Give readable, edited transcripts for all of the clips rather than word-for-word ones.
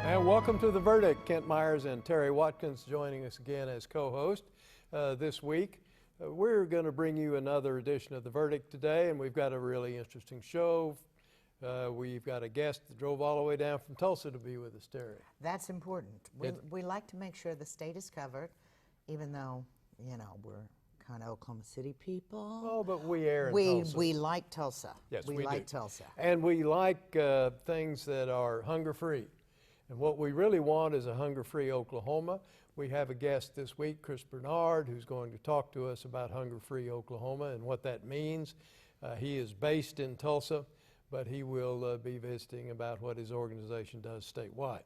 And welcome to The Verdict. Kent Myers and Terry Watkins joining us again as co-host this week. We're going to bring you another edition of The Verdict today, and we've got a really interesting show. We've got a guest that drove all the way down from Tulsa to be with us, Terry. That's important. We like to make sure the state is covered, even though, you know, we're kind of Oklahoma City people. Oh, but we air in Tulsa. We like Tulsa. Yes, we like do. Tulsa. And we like things that are hunger-free. And what we really want is a hunger-free Oklahoma. We have a guest this week, Chris Bernard, who's going to talk to us about hunger-free Oklahoma and what that means. He is based in Tulsa, but he will be visiting about what his organization does statewide.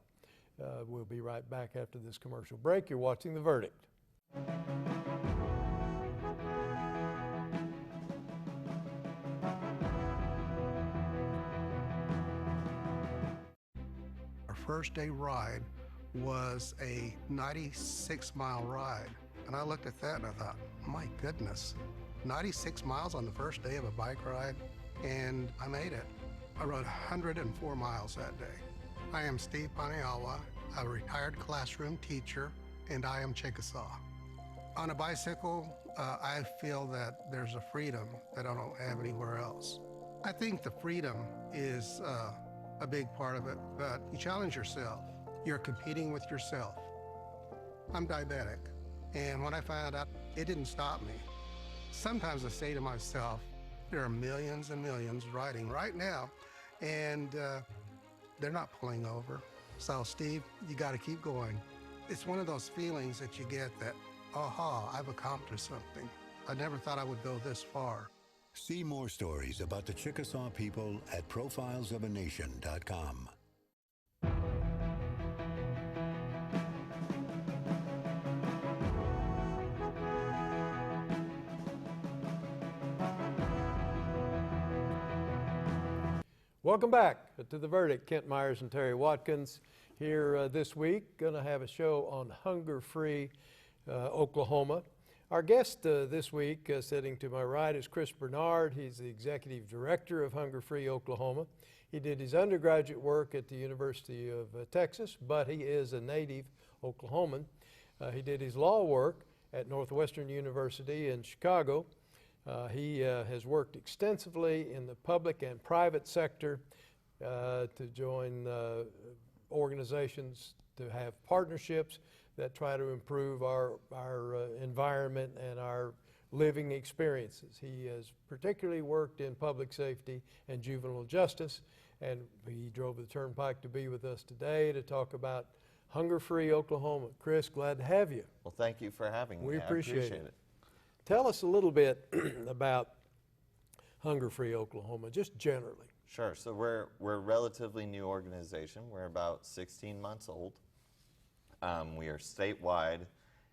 We'll be right back after this commercial break. You're watching The Verdict. Our first day ride was a 96-mile ride. And I looked at that and I thought, my goodness, 96 miles on the first day of a bike ride? And I made it. I rode 104 miles that day. I am Steve Paniawa, a retired classroom teacher, and I am Chickasaw. On a bicycle, I feel that there's a freedom that I don't have anywhere else. I think the freedom is a big part of it, but you challenge yourself. You're competing with yourself. I'm diabetic, and when I found out, it didn't stop me. Sometimes I say to myself, there are millions and millions riding right now, and they're not pulling over. So Steve, you gotta keep going. It's one of those feelings that you get that, aha, I've accomplished something. I never thought I would go this far. See more stories about the Chickasaw people at profilesofanation.com. Welcome back to The Verdict. Kent Myers and Terry Watkins here this week. Going to have a show on hunger-free Oklahoma. Our guest this week, sitting to my right, is Chris Bernard. He's the Executive Director of Hunger Free Oklahoma. He did his undergraduate work at the University of Texas, but he is a native Oklahoman. He did his law work at Northwestern University in Chicago. He has worked extensively in the public and private sector to join organizations to have partnerships that try to improve our environment and our living experiences. He has particularly worked in public safety and juvenile justice, and he drove the turnpike to be with us today to talk about hunger-free Oklahoma. Chris, glad to have you. Well, thank you for having me. We appreciate it. Tell us a little bit about Hunger-Free Oklahoma, just generally. Sure. So we're a relatively new organization. We're about 16 months old. We are statewide,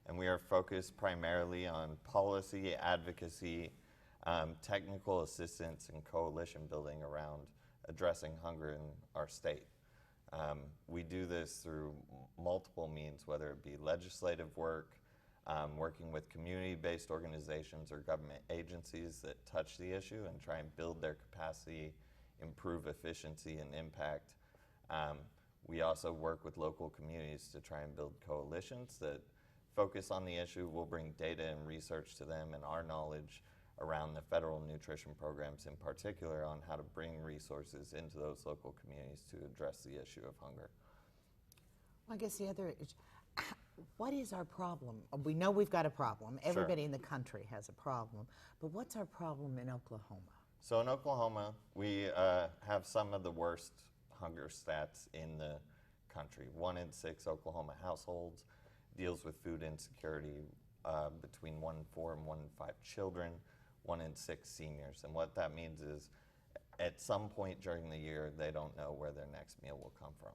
and we are focused primarily on policy, advocacy, technical assistance, and coalition building around addressing hunger in our state. We do this through multiple means, whether it be legislative work, working with community-based organizations or government agencies that touch the issue and try and build their capacity, improve efficiency and impact. We also work with local communities to try and build coalitions that focus on the issue. We'll bring data and research to them and our knowledge around the federal nutrition programs in particular on how to bring resources into those local communities to address the issue of hunger. Well, I guess the other is, what is our problem? We know we've got a problem. Everybody in the country has a problem. But what's our problem in Oklahoma? So in Oklahoma, we have some of the worst hunger stats in the country. 1 in 6 Oklahoma households deals with food insecurity, between 1 in 4 and 1 in 5 children, 1 in 6 seniors. And what that means is at some point during the year, they don't know where their next meal will come from.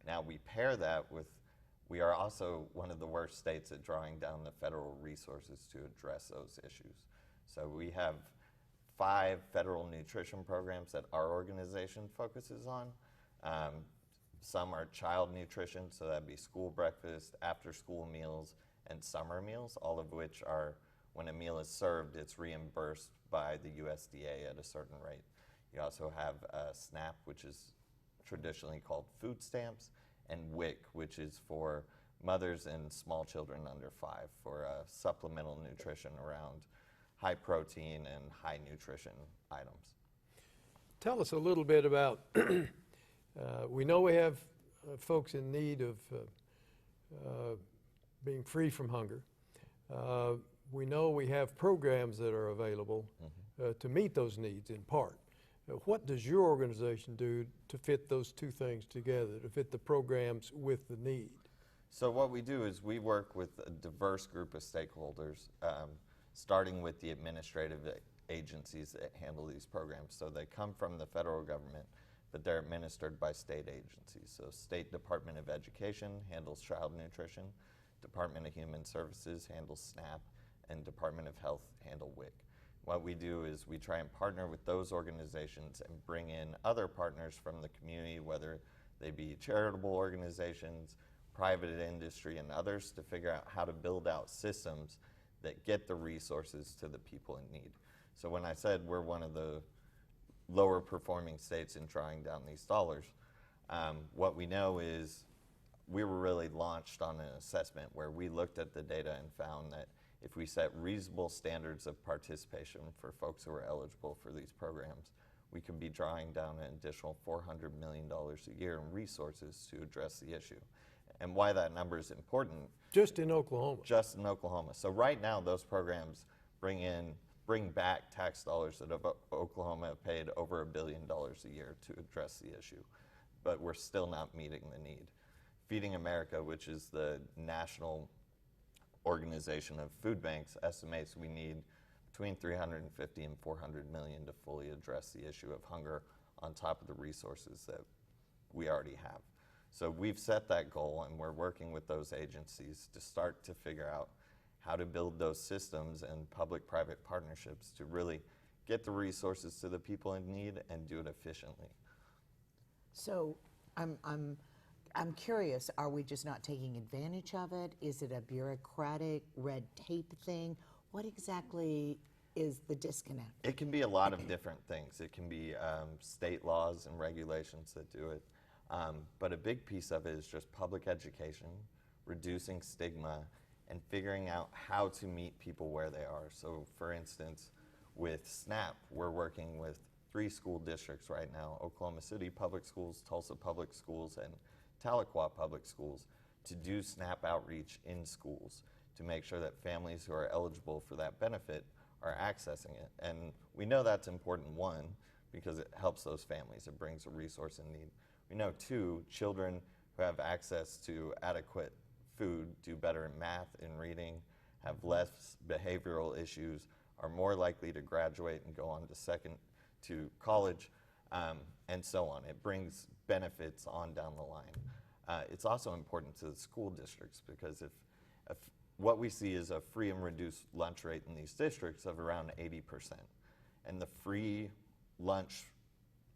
Now we pair that with, we are also one of the worst states at drawing down the federal resources to address those issues. So we have 5 federal nutrition programs that our organization focuses on. Some are child nutrition, so that'd be school breakfast, after school meals, and summer meals, all of which are, when a meal is served, it's reimbursed by the USDA at a certain rate. You also have SNAP, which is traditionally called food stamps, and WIC, which is for mothers and small children under 5 for supplemental nutrition around high protein and high nutrition items. Tell us a little bit about, we know we have folks in need of being free from hunger. We know we have programs that are available to meet those needs in part. What does your organization do to fit those two things together, to fit the programs with the need? So what we do is we work with a diverse group of stakeholders, starting with the administrative agencies that handle these programs. So they come from the federal government, but they're administered by state agencies. So State Department of Education handles child nutrition, Department of Human Services handles SNAP, and Department of Health handle WIC. What we do is we try and partner with those organizations and bring in other partners from the community, whether they be charitable organizations, private industry, and others, to figure out how to build out systems that get the resources to the people in need. So when I said we're one of the lower performing states in drawing down these dollars, what we know is we were really launched on an assessment where we looked at the data and found that if we set reasonable standards of participation for folks who are eligible for these programs, we could be drawing down an additional $400 million a year in resources to address the issue. And why that number is important. Just in Oklahoma? Just in Oklahoma. So right now, those programs bring back tax dollars that Oklahoma have paid over $1 billion a year to address the issue. But we're still not meeting the need. Feeding America, which is the national organization of food banks, estimates we need between 350 and 400 million to fully address the issue of hunger on top of the resources that we already have. So we've set that goal, and we're working with those agencies to start to figure out how to build those systems and public-private partnerships to really get the resources to the people in need and do it efficiently. So I'm curious, are we just not taking advantage of it? Is it a bureaucratic red tape thing? What exactly is the disconnect? It can be a lot of different things. It can be state laws and regulations that do it. But a big piece of it is just public education, reducing stigma, and figuring out how to meet people where they are. So for instance, with SNAP, we're working with 3 school districts right now, Oklahoma City Public Schools, Tulsa Public Schools, and Tahlequah Public Schools, to do SNAP outreach in schools to make sure that families who are eligible for that benefit are accessing it. And we know that's important, 1, because it helps those families. It brings a resource in need. We know 2, children who have access to adequate food do better in math and reading, have less behavioral issues, are more likely to graduate and go on to college, and so on. It brings benefits on down the line. It's also important to the school districts, because if what we see is a free and reduced lunch rate in these districts of around 80%, and the free lunch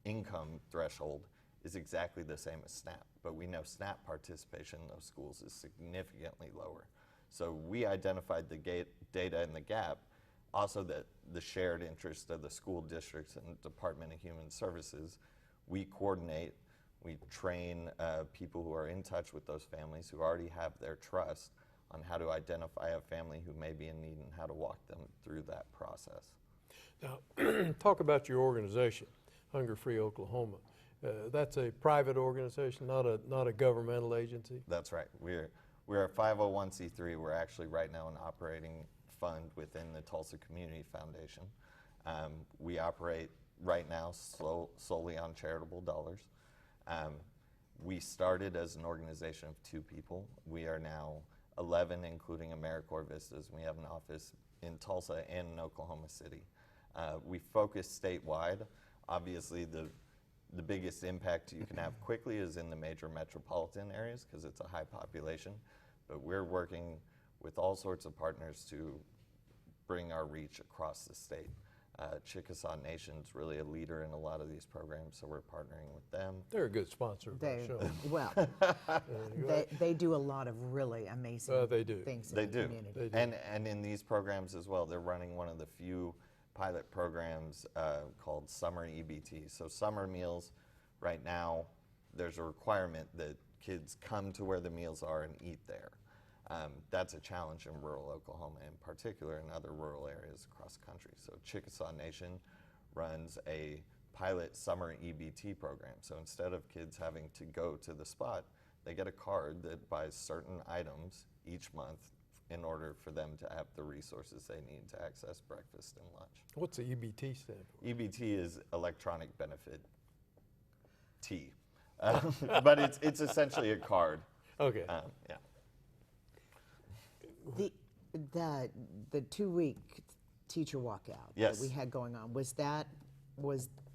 income threshold is exactly the same as SNAP, but we know SNAP participation in those schools is significantly lower. So we identified the data and the gap, also the shared interest of the school districts and the Department of Human Services. We coordinate, we train people who are in touch with those families who already have their trust on how to identify a family who may be in need and how to walk them through that process. Now, talk about your organization, Hunger Free Oklahoma. That's a private organization, not a governmental agency? That's right. We're a 501c3. We're actually right now an operating fund within the Tulsa Community Foundation. We operate right now solely on charitable dollars. We started as an organization of 2 people. We are now 11, including AmeriCorps Vistas. We have an office in Tulsa and in Oklahoma City. We focus statewide. Obviously, the biggest impact you can have quickly is in the major metropolitan areas, because it's a high population. But we're working with all sorts of partners to bring our reach across the state. Chickasaw Nation's really a leader in a lot of these programs, so we're partnering with them. They're a good sponsor of our show. Well, they do a lot of really amazing things in the community. They do. And in these programs as well, they're running one of the few pilot programs called Summer EBT. So summer meals, right now, there's a requirement that kids come to where the meals are and eat there. That's a challenge in rural Oklahoma in particular and other rural areas across the country. So Chickasaw Nation runs a pilot summer EBT program. So instead of kids having to go to the spot, they get a card that buys certain items each month in order for them to have the resources they need to access breakfast and lunch. What's the EBT stand for? EBT is electronic benefit T. But it's essentially a card. Okay. Yeah. The 2-week teacher walkout Yes. that we had going on,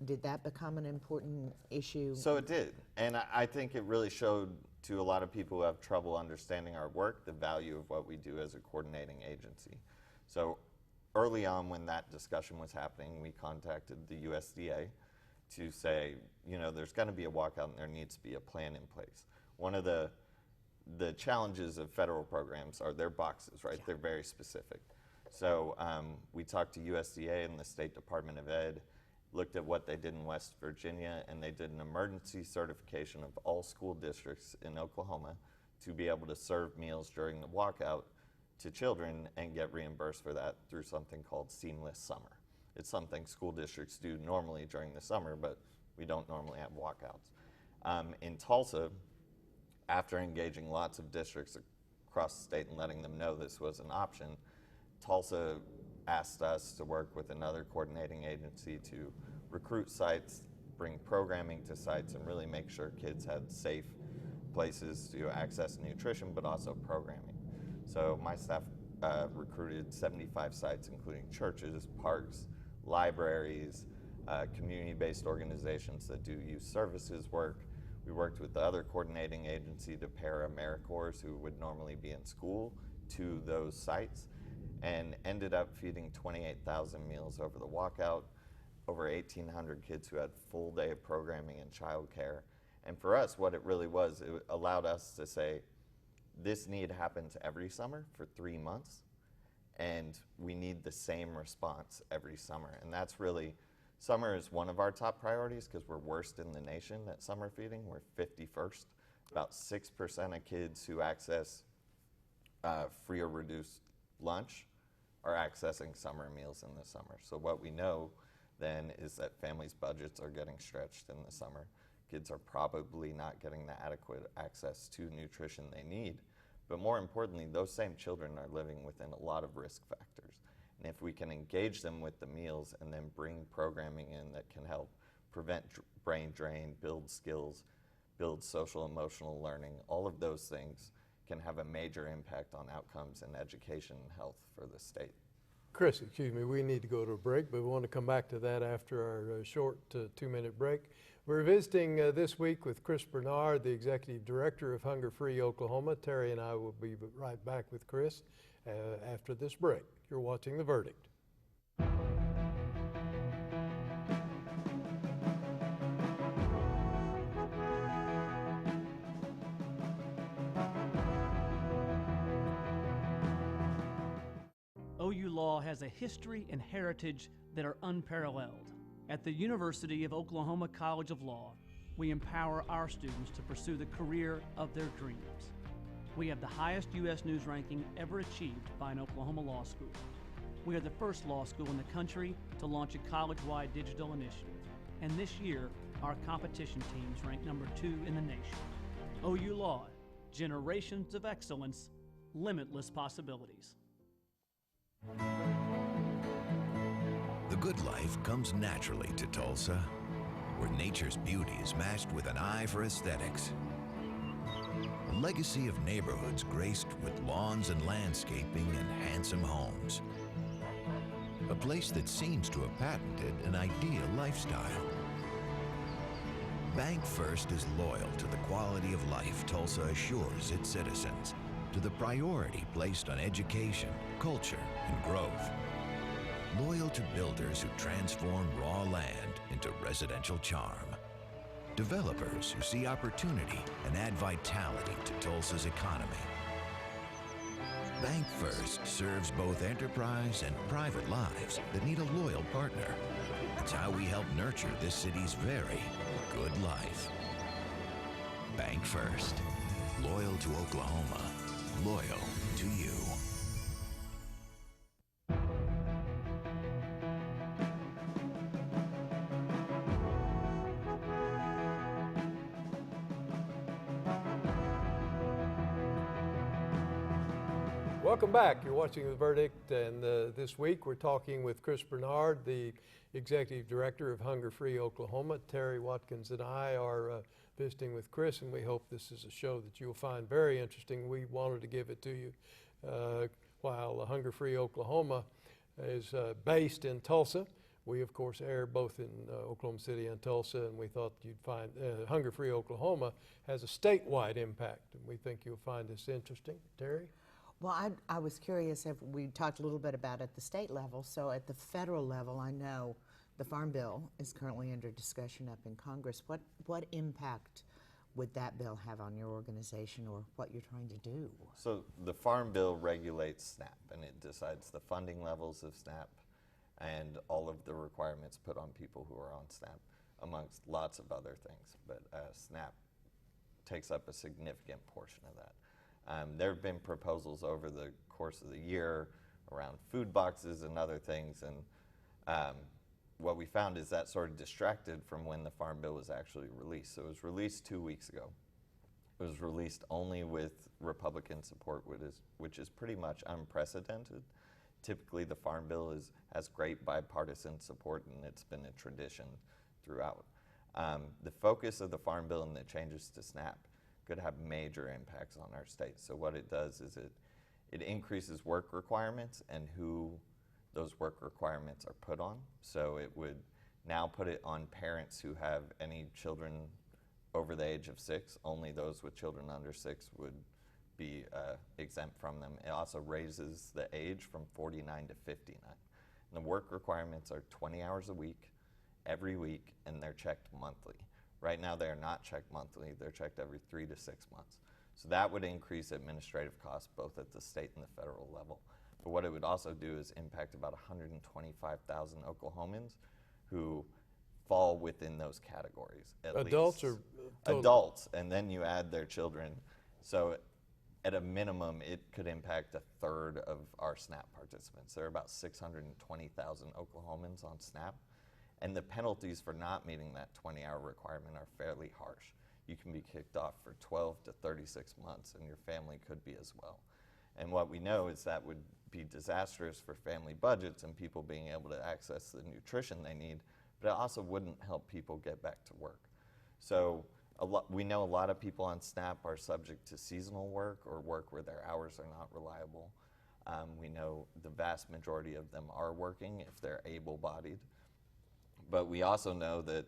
did that become an important issue? So it did, and I think it really showed to a lot of people who have trouble understanding our work the value of what we do as a coordinating agency. So early on when that discussion was happening, we contacted the USDA to say, there's going to be a walkout and there needs to be a plan in place. One of the challenges of federal programs are their boxes, right? Yeah. They're very specific. So we talked to USDA and the State Department of Ed, looked at what they did in West Virginia, and they did an emergency certification of all school districts in Oklahoma to be able to serve meals during the walkout to children and get reimbursed for that through something called Seamless Summer. It's something school districts do normally during the summer, but we don't normally have walkouts. In Tulsa, after engaging lots of districts across the state and letting them know this was an option, Tulsa asked us to work with another coordinating agency to recruit sites, bring programming to sites, and really make sure kids had safe places to access nutrition, but also programming. So my staff recruited 75 sites, including churches, parks, libraries, community-based organizations that do youth services work. We worked with the other coordinating agency to pair AmeriCorps, who would normally be in school, to those sites, and ended up feeding 28,000 meals over the walkout, over 1,800 kids who had full day of programming and childcare. And for us, what it really was, it allowed us to say, this need happens every summer for 3 months, and we need the same response every summer. And that's really, summer is one of our top priorities because we're worst in the nation at summer feeding. We're 51st. About 6% of kids who access free or reduced lunch are accessing summer meals in the summer. So what we know then is that families' budgets are getting stretched in the summer. Kids are probably not getting the adequate access to nutrition they need. But more importantly, those same children are living within a lot of risk factors. And if we can engage them with the meals and then bring programming in that can help prevent brain drain, build skills, build social emotional learning, all of those things can have a major impact on outcomes in education and health for the state. Chris, excuse me, we need to go to a break, but we want to come back to that after our short 2-minute break. We're visiting this week with Chris Bernard, the Executive Director of Hunger Free Oklahoma. Terry and I will be right back with Chris after this break. You're watching The Verdict. OU Law has a history and heritage that are unparalleled. At the University of Oklahoma College of Law, we empower our students to pursue the career of their dreams. We have the highest U.S. News ranking ever achieved by an Oklahoma law school. We are the first law school in the country to launch a college-wide digital initiative. And this year, our competition teams rank number 2 in the nation. OU Law, generations of excellence, limitless possibilities. The good life comes naturally to Tulsa, where nature's beauty is matched with an eye for aesthetics. A legacy of neighborhoods graced with lawns and landscaping and handsome homes. A place that seems to have patented an ideal lifestyle. Bank First is loyal to the quality of life Tulsa assures its citizens, to the priority placed on education, culture, and growth. Loyal to builders who transform raw land into residential charm. Developers who see opportunity and add vitality to Tulsa's economy. Bank First serves both enterprise and private lives that need a loyal partner. It's how we help nurture this city's very good life. bank first. Loyal to Oklahoma. Loyal to you. Welcome back. You're watching The Verdict, and this week we're talking with Chris Bernard, the Executive Director of Hunger Free Oklahoma. Terry Watkins and I are visiting with Chris, and we hope this is a show that you'll find very interesting. We wanted to give it to you while Hunger Free Oklahoma is based in Tulsa. We, of course, air both in Oklahoma City and Tulsa, and we thought you'd find Hunger Free Oklahoma has a statewide impact, and we think you'll find this interesting. Terry? Well, I was curious if we talked a little bit about at the state level. So at the federal level, I know the Farm Bill is currently under discussion up in Congress. What impact would that bill have on your organization or what you're trying to do? So the Farm Bill regulates SNAP, and it decides the funding levels of SNAP and all of the requirements put on people who are on SNAP, amongst lots of other things. But SNAP takes up a significant portion of that. There have been proposals over the course of the year around food boxes and other things, and what we found is that sort of distracted from when the Farm Bill was actually released. So it was released 2 weeks ago. It was released only with Republican support, which is pretty much unprecedented. Typically, the Farm Bill has great bipartisan support, and it's been a tradition throughout. The focus of the Farm Bill and the changes to SNAP could have major impacts on our state. So what it does is it increases work requirements and who those work requirements are put on. So it would now put it on parents who have any children over the age of 6. Only those with children under 6 would be exempt from them. It also raises the age from 49 to 59. And the work requirements are 20 hours a week, every week, and they're checked monthly. Right now, they are not checked monthly. They're checked every 3 to 6 months. So that would increase administrative costs both at the state and the federal level. But what it would also do is impact about 125,000 Oklahomans who fall within those categories. Adults or total? Adults, and then you add their children. So at a minimum, it could impact a third of our SNAP participants. There are about 620,000 Oklahomans on SNAP. And the penalties for not meeting that 20-hour requirement are fairly harsh. You can be kicked off for 12 to 36 months, and your family could be as well. And what we know is that would be disastrous for family budgets and people being able to access the nutrition they need, but it also wouldn't help people get back to work. So we know a lot of people on SNAP are subject to seasonal work or work where their hours are not reliable. We know the vast majority of them are working if they're able-bodied. But we also know that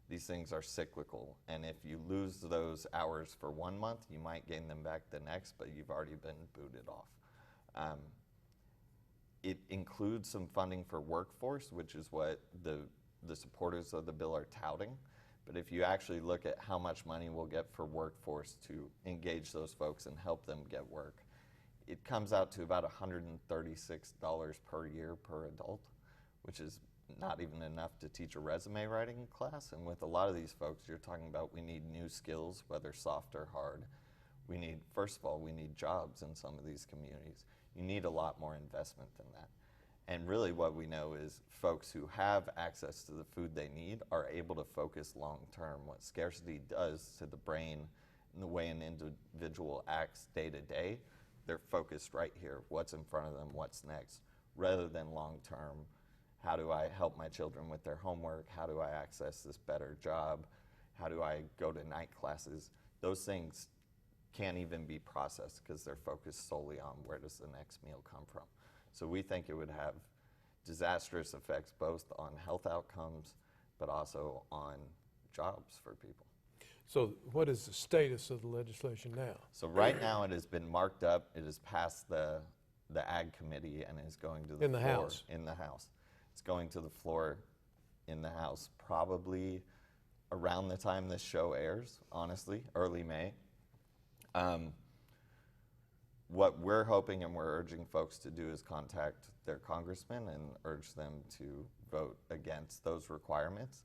these things are cyclical, and if you lose those hours for 1 month, you might gain them back the next, but you've already been booted off. It includes some funding for workforce, which is what the supporters of the bill are touting. But if you actually look at how much money we'll get for workforce to engage those folks and help them get work, it comes out to about $136 per year per adult, which is not even enough to teach a resume writing class. And with a lot of these folks, you're talking about we need new skills, whether soft or hard. First of all, we need jobs in some of these communities. You need a lot more investment than that. And really what we know is folks who have access to the food they need are able to focus long term. What scarcity does to the brain and the way an individual acts day to day, they're focused right here, what's in front of them, what's next, rather than long term. How do I help my children with their homework? How do I access this better job? How do I go to night classes? Those things can't even be processed because they're focused solely on where does the next meal come from. So we think it would have disastrous effects both on health outcomes, but also on jobs for people. So what is the status of the legislation now? So right now it has been marked up. It has passed the Ag Committee and is going to the In the floor. House. In the House. It's going to the floor in the House probably around the time this show airs, honestly, early May. What we're hoping and we're urging folks to do is contact their congressman and urge them to vote against those requirements.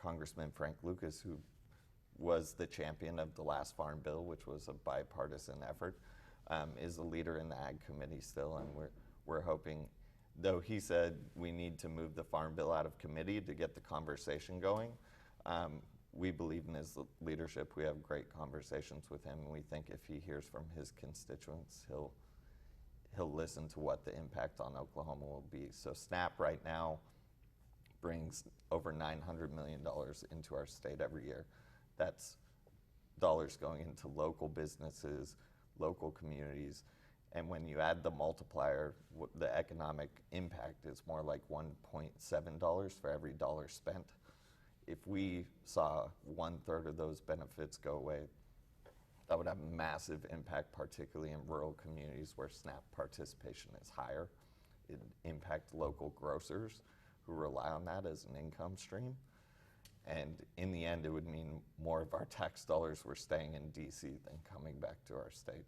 Congressman Frank Lucas, who was the champion of the last Farm Bill, which was a bipartisan effort, is a leader in the Ag Committee still, and we're hoping, though he said we need to move the Farm Bill out of committee to get the conversation going. We believe in his leadership. We have great conversations with him, and we think if he hears from his constituents, he'll listen to what the impact on Oklahoma will be. So SNAP right now brings over $900 million into our state every year. That's dollars going into local businesses, local communities, and when you add the multiplier, the economic impact is more like $1.7 for every dollar spent. If we saw 1/3 of those benefits go away, that would have massive impact, particularly in rural communities where SNAP participation is higher. It'd impact local grocers who rely on that as an income stream. And in the end, it would mean more of our tax dollars were staying in DC than coming back to our state.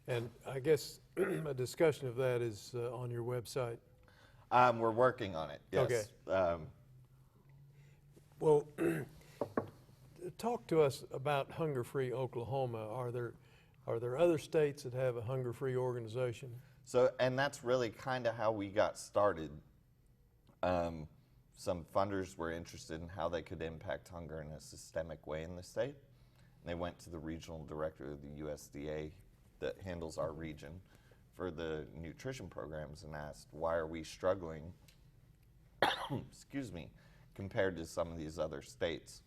And I guess a discussion of that is on your website. We're working on it, yes. Okay. Well, talk to us about Hunger Free Oklahoma. Are there other states that have a Hunger Free organization? So, and that's really kind of how we got started. Some funders were interested in how they could impact hunger in a systemic way in the state. And they went to the regional director of the USDA that handles our region for the nutrition programs and asked, why are we struggling, excuse me, compared to some of these other states?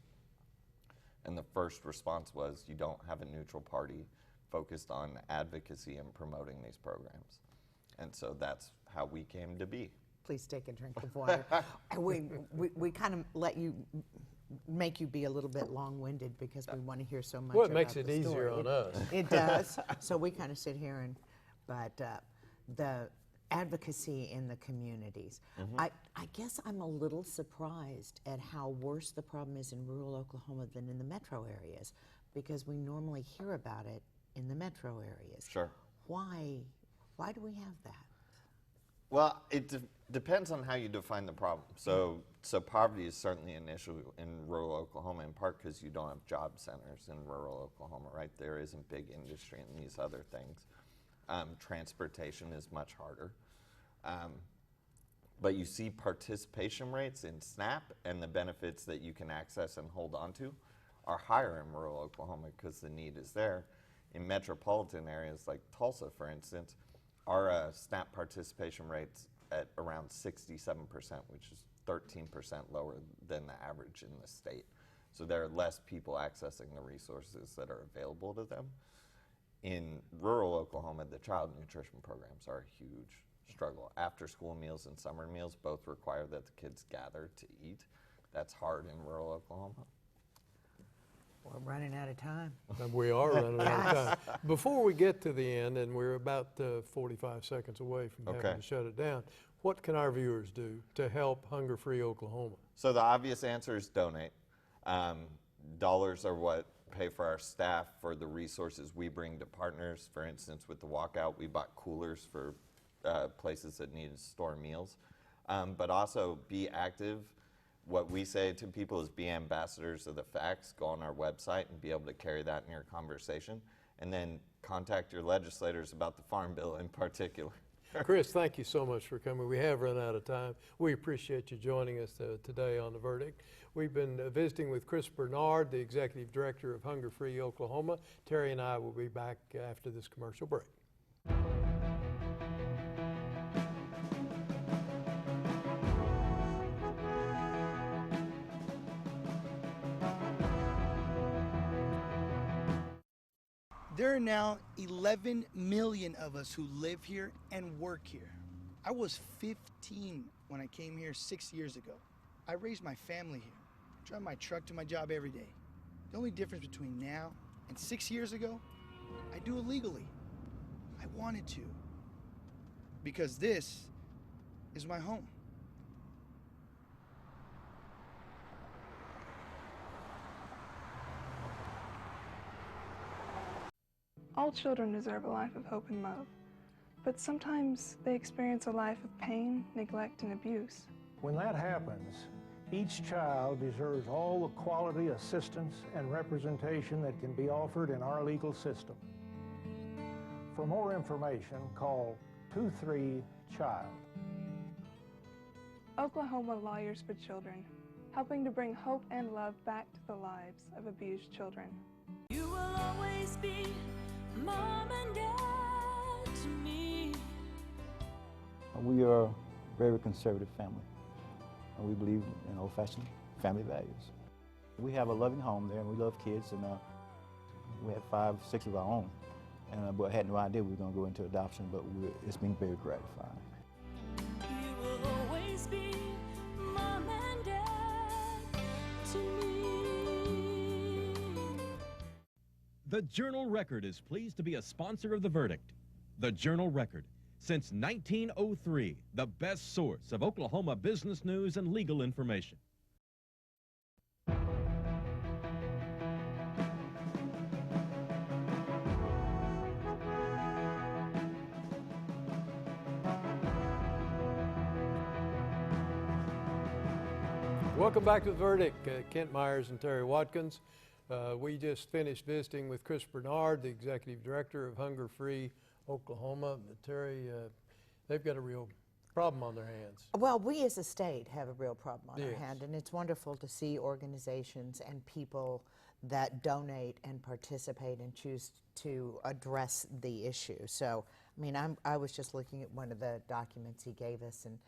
And the first response was, you don't have a neutral party focused on advocacy and promoting these programs. And so that's how we came to be. Please take a drink of water. we kind of make you be a little bit long-winded because we want to hear so much. Well, it about makes it the easier story. on us. It does. So we kind of sit here and, but the advocacy in the communities. I guess I'm a little surprised at how worse the problem is in rural Oklahoma than in the metro areas, because we normally hear about it in the metro areas. Sure. Why do we have that? Well, it depends on how you define the problem. So poverty is certainly an issue in rural Oklahoma, in part because you don't have job centers in rural Oklahoma, right? There isn't big industry in these other things. Transportation is much harder. But you see participation rates in SNAP and the benefits that you can access and hold on to are higher in rural Oklahoma because the need is there. In metropolitan areas like Tulsa, for instance, our SNAP participation rate's at around 67%, which is 13% lower than the average in the state. So there are less people accessing the resources that are available to them. In rural Oklahoma, the child nutrition programs are a huge struggle. After school meals and summer meals both require that the kids gather to eat. That's hard in rural Oklahoma. We're running out of time. We are running out of time. Before we get to the end, and we're about 45 seconds away from having to shut it down, what can our viewers do to help Hunger Free Oklahoma? So the obvious answer is donate. Dollars are what pay for our staff, for the resources we bring to partners. For instance, with the walkout, we bought coolers for places that needed to store meals. But also be active. What we say to people is be ambassadors of the facts. Go on our website and be able to carry that in your conversation. And then contact your legislators about the Farm Bill in particular. Chris, thank you so much for coming. We have run out of time. We appreciate you joining us today on The Verdict. We've been visiting with Chris Bernard, the Executive Director of Hunger Free Oklahoma. Terry and I will be back after this commercial break. There are now 11 million of us who live here and work here. I was 15 when I came here 6 years ago. I raised my family here, drive my truck to my job every day. The only difference between now and 6 years ago, I do it legally. I wanted to, because this is my home. All children deserve a life of hope and love, but sometimes they experience a life of pain, neglect, and abuse. When that happens, Each child deserves all the quality assistance and representation that can be offered in our legal system. For more information, call 23-CHILD. Oklahoma Lawyers for Children, helping to bring hope and love back to the lives of abused children. You will always be mom and dad to me. We are a very conservative family, and we believe in old-fashioned family values. We have a loving home there, and we love kids, and we have 5, 6 of our own. And but had no idea we were going to go into adoption, but it's been very gratifying. You will always be mom and dad to me. The Journal-Record is pleased to be a sponsor of The Verdict. The Journal-Record, since 1903, the best source of Oklahoma business news and legal information. Welcome back to The Verdict. Kent Myers and Terry Watkins. We just finished visiting with Chris Bernard, the Executive Director of Hunger Free Oklahoma. Terry, they've got a real problem on their hands. Well, we as a state have a real problem on our Yes. hand, and it's wonderful to see organizations and people that donate and participate and choose to address the issue. So, I mean, I was just looking at one of the documents he gave us, and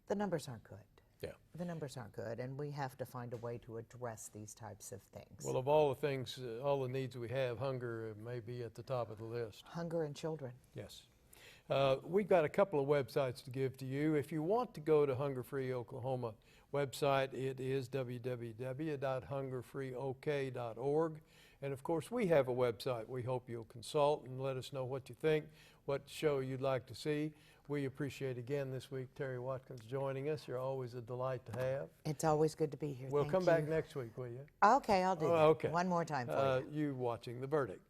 the numbers aren't good. Yeah. The numbers aren't good, and we have to find a way to address these types of things. Well, of all the things, all the needs we have, hunger may be at the top of the list. Hunger and children. Yes. We've got a couple of websites to give to you. If you want to go to Hunger Free Oklahoma website, it is www.hungerfreeok.org. And of course, we have a website. We hope you'll consult and let us know what you think, what show you'd like to see. We appreciate again this week Terry Watkins joining us. You're always a delight to have. It's always good to be here. We'll Thank come you. back next week, will you? Okay, I'll do that. Okay. One more time for you. You watching The Verdict.